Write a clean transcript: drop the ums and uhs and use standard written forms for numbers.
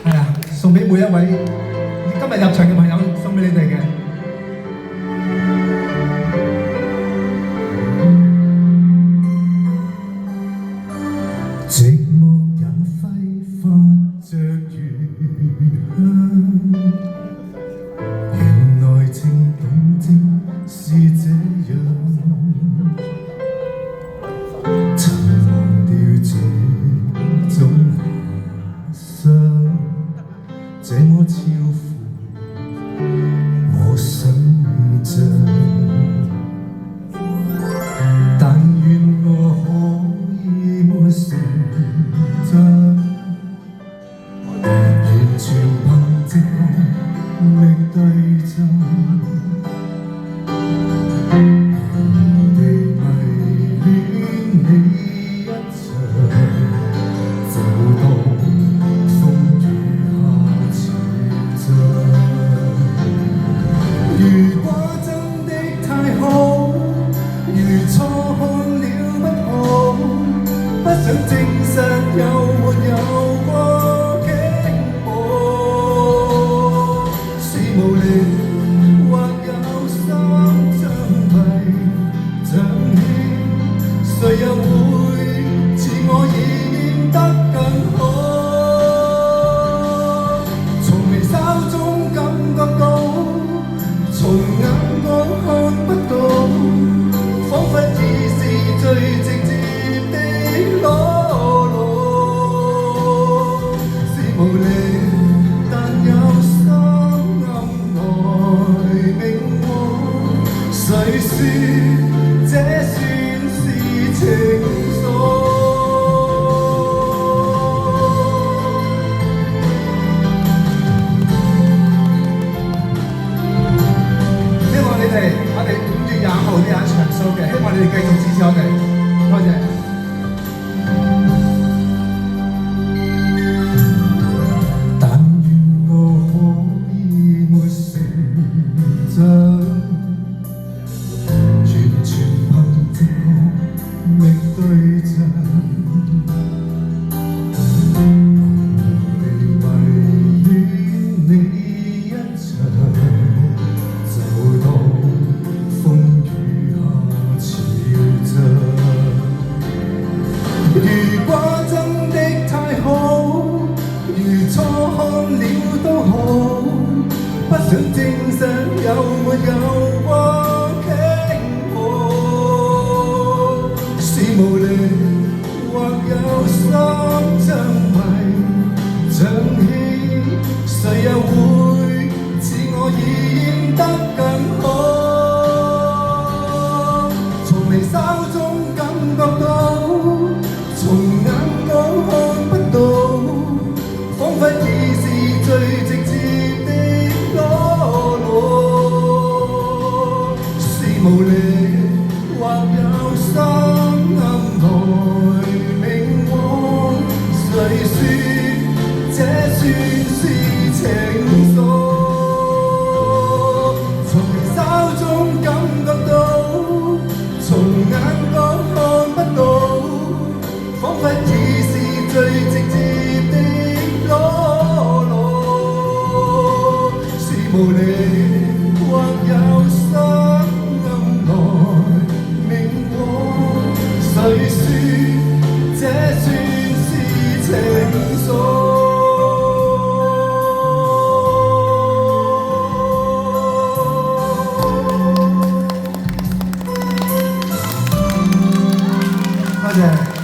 係啊，送俾每一位今日入場嘅朋友，送俾你哋嘅。寂寞也揮發着餘香，原來情動正是這樣，曾忘掉這種遐想，這麼超乎我想象，但願我可以沒成長，完全憑直覺力對象，我哋迷戀你一場，就當風雨下潮漲。如果真的太好，如錯看了不好，不想證實有沒有過傾慕，是無力或有心將迷像牽，誰又會似我已變得更好？從眉梢中感覺到，從眼角看不到，彷彿已是最直接的裸露，是無力但有心暗來明我，誰說這算是情愫？我哋5月25號呢有一場 show 嘅，希望你哋繼續支持我哋，多謝。但願我可以沒成長，完全憑直覺力對象，我哋迷戀你一場，就當風雨下潮漲。如果真的太好，如錯看了都好，不想證實有沒有過傾慕，是無力或有心將迷像牽，誰又會似我已變得更好？從眉梢中感覺到，從眼角看不到，彷彿已是最直接的裸露，是無力或有心暗來明我，誰說這算是情愫？從眉梢中感覺到，從眼角看不到，彷彿已是最直接的裸露，是無力或有心暗來明我，誰說這算是情愫？多謝。